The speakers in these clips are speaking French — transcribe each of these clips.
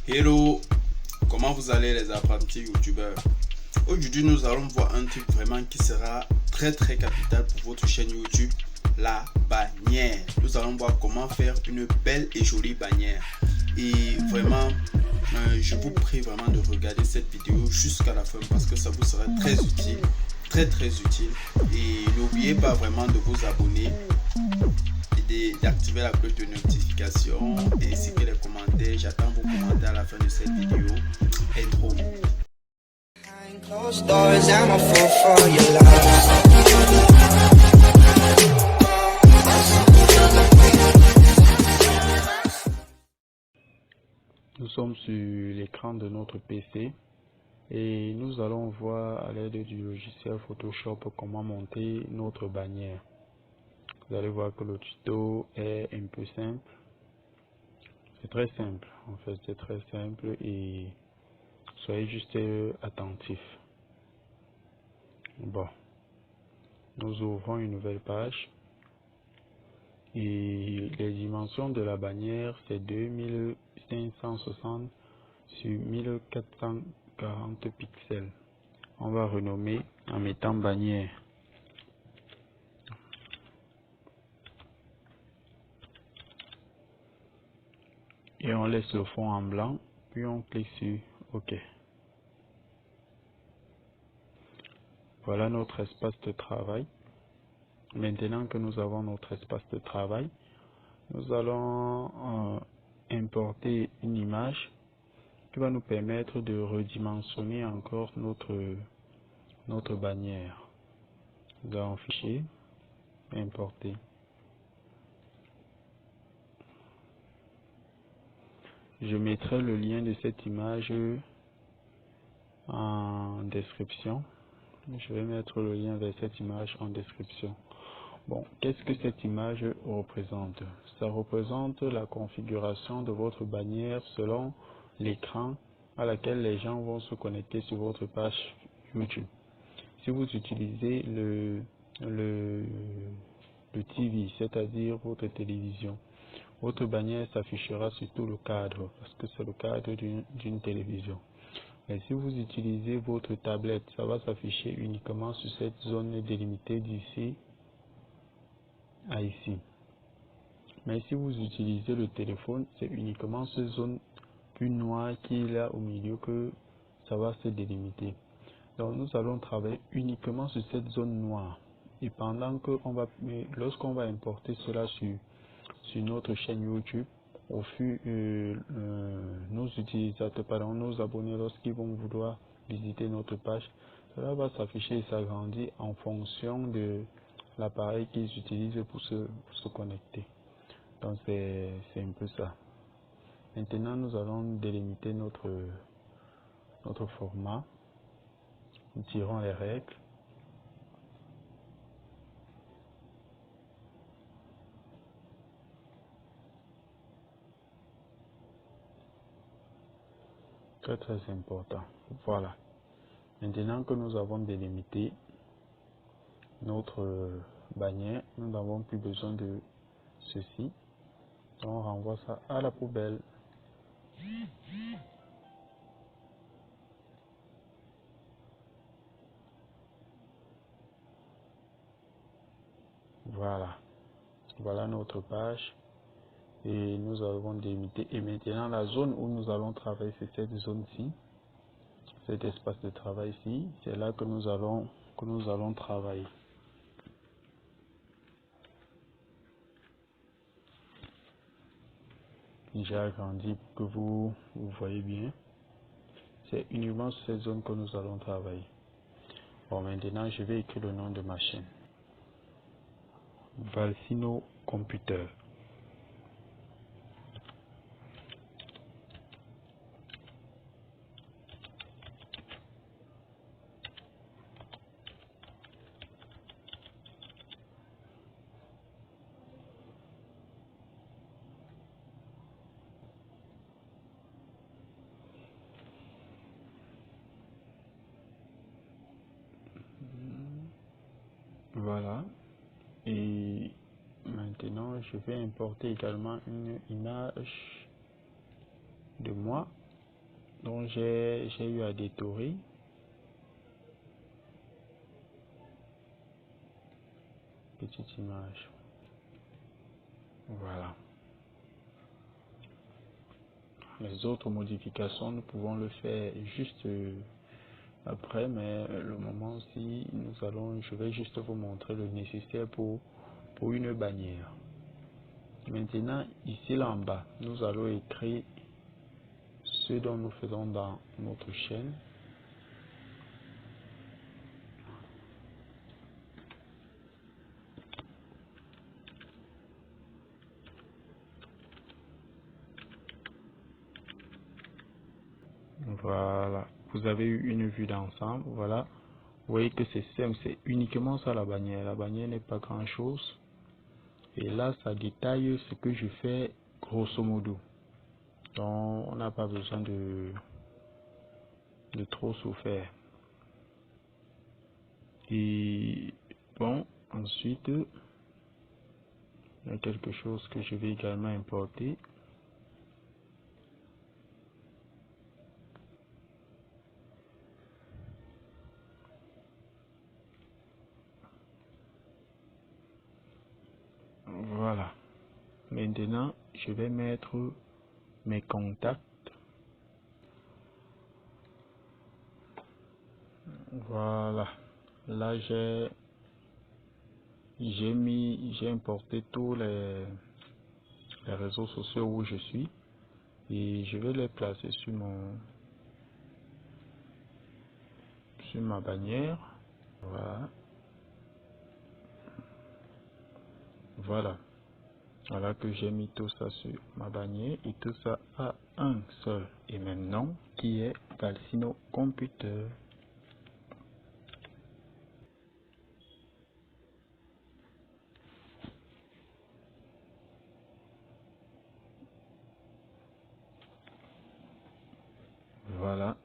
Hello, comment vous allez les apprentis youtubeurs? Aujourd'hui nous allons voir un truc vraiment qui sera très capital pour votre chaîne YouTube, la bannière. Nous allons voir comment faire une belle et jolie bannière. Et vraiment, je vous prie vraiment de regarder cette vidéo jusqu'à la fin parce que ça vous sera très utile, très utile. Et n'oubliez pas vraiment de vous abonner et d'activer la cloche de notification ainsi que les commentaires. J'attends vos commentaires à la fin de cette vidéo. Intro. Nous sommes sur l'écran de notre PC et nous allons voir à l'aide du logiciel Photoshop comment monter notre bannière. Vous allez voir que le tuto est un peu simple. C'est très simple, en fait c'est très simple et soyez juste attentifs. Bon, nous ouvrons une nouvelle page et les dimensions de la bannière c'est 2560 sur 1440 pixels. On va renommer en mettant bannière. Et on laisse le fond en blanc, puis on clique sur OK. Voilà notre espace de travail. Maintenant que nous avons notre espace de travail, nous allons importer une image qui va nous permettre de redimensionner encore notre bannière. Nous allons fichier, importer. Je mettrai le lien de cette image en description. Je vais mettre le lien vers cette image en description. Bon, qu'est-ce que cette image représente? Ça représente la configuration de votre bannière selon l'écran à laquelle les gens vont se connecter sur votre page YouTube. Si vous utilisez le TV, c'est-à-dire votre télévision, votre bannière s'affichera sur tout le cadre parce que c'est le cadre d'une télévision. Et si vous utilisez votre tablette, ça va s'afficher uniquement sur cette zone délimitée d'ici à ici. Mais si vous utilisez le téléphone, c'est uniquement cette zone plus noire qui est là au milieu que ça va se délimiter. Donc nous allons travailler uniquement sur cette zone noire. Et pendant que lorsqu'on va importer cela sur notre chaîne YouTube, au fur nos utilisateurs, pardon, nos abonnés, lorsqu'ils vont vouloir visiter notre page, cela va s'afficher et s'agrandir en fonction de l'appareil qu'ils utilisent pour se connecter. Donc c'est un peu ça. Maintenant nous allons délimiter notre format. Nous tirons les règles. Très important. Voilà. Maintenant que nous avons délimité notre bannière, nous n'avons plus besoin de ceci. On renvoie ça à la poubelle. Voilà. Voilà notre page. Et nous avons délimité. Et maintenant la zone où nous allons travailler, c'est cette zone-ci. Cet espace de travail-ci. C'est là que nous allons travailler. J'ai agrandi pour que vous voyez bien. C'est uniquement sur cette zone que nous allons travailler. Bon, maintenant, je vais écrire le nom de ma chaîne. Valsino Computer. Voilà. Et maintenant, je vais importer également une image de moi. dont j'ai eu à détourer. Petite image. Voilà. Les autres modifications, nous pouvons le faire juste après, mais le moment-ci, je vais juste vous montrer le nécessaire pour une bannière. Maintenant, ici là en bas, nous allons écrire ce dont nous faisons dans notre chaîne. Voilà, vous avez eu une vue d'ensemble. Voilà, vous voyez que c'est simple, c'est uniquement ça la bannière. La bannière n'est pas grand chose. Et là, ça détaille ce que je fais grosso modo. Donc, on n'a pas besoin de trop souffrir. Et bon, ensuite, il y a quelque chose que je vais également importer. Voilà. Maintenant, je vais mettre mes contacts. Voilà. Là, j'ai importé tous les réseaux sociaux où je suis et je vais les placer sur ma bannière. Voilà. Voilà. Voilà que j'ai mis tout ça sur ma bannière et tout ça a un seul et même nom qui est Valsino Computer. Voilà,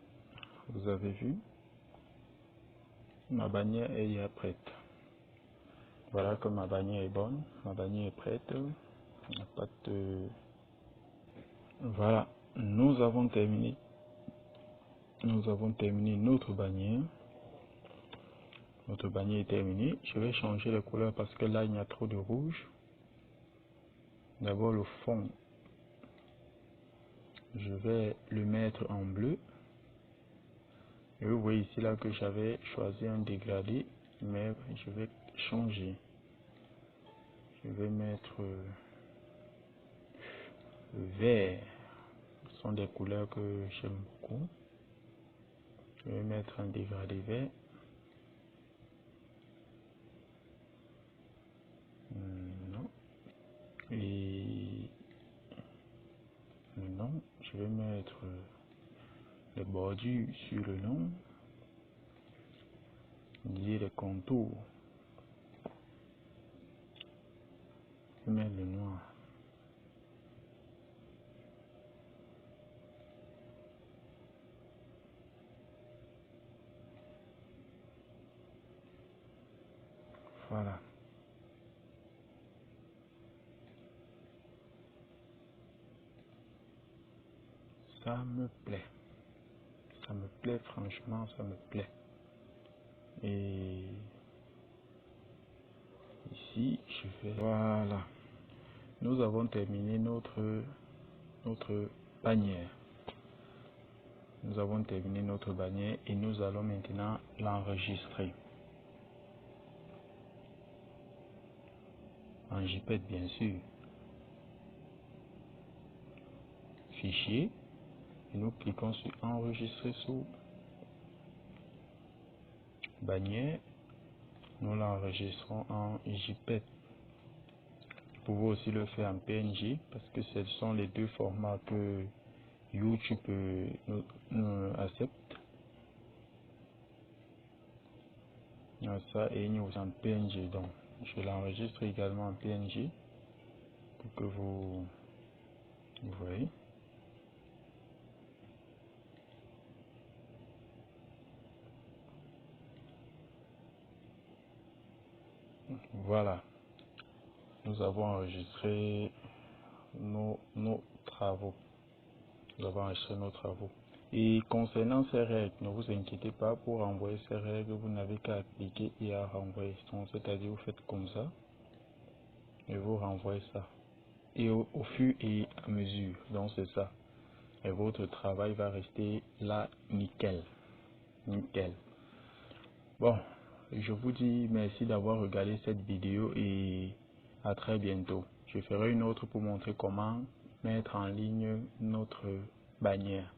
vous avez vu, ma bannière est prête. Voilà que ma bannière est bonne, ma bannière est prête. Il n'y a pas de... Voilà, nous avons terminé notre bannière. Notre bannière est terminée. Je vais changer les couleurs parce que là il y a trop de rouge. D'abord le fond, je vais le mettre en bleu. Et vous voyez ici là que j'avais choisi un dégradé, mais je vais changer. Je vais mettre le vert. Ce sont des couleurs que j'aime beaucoup. Je vais mettre un dégradé vert. Non. Et le nom, je vais mettre les bordures sur le nom. Lier les contours. Je vais mettre le noir. Voilà. Ça me plaît. Ça me plaît, franchement, ça me plaît. Et ici, je vais... Voilà. Nous avons terminé notre bannière. Nous avons terminé notre bannière et nous allons maintenant l'enregistrer. En JPEG, bien sûr. Fichier. Et nous cliquons sur enregistrer sous bannière. Nous l'enregistrons en JPEG. Vous pouvez aussi le faire en PNG parce que ce sont les deux formats que YouTube nous accepte. Ça et nous en PNG, donc je l'enregistre également en PNG pour que vous voyez. Voilà, nous avons enregistré nos travaux. Nous avons enregistré nos travaux. Et concernant ces règles, ne vous inquiétez pas, pour renvoyer ces règles, vous n'avez qu'à appliquer et à renvoyer. C'est-à-dire, vous faites comme ça et vous renvoyez ça. Et au fur et à mesure, donc c'est ça. Et votre travail va rester là, nickel. Nickel. Bon, je vous dis merci d'avoir regardé cette vidéo et à très bientôt. Je ferai une autre pour montrer comment mettre en ligne notre bannière.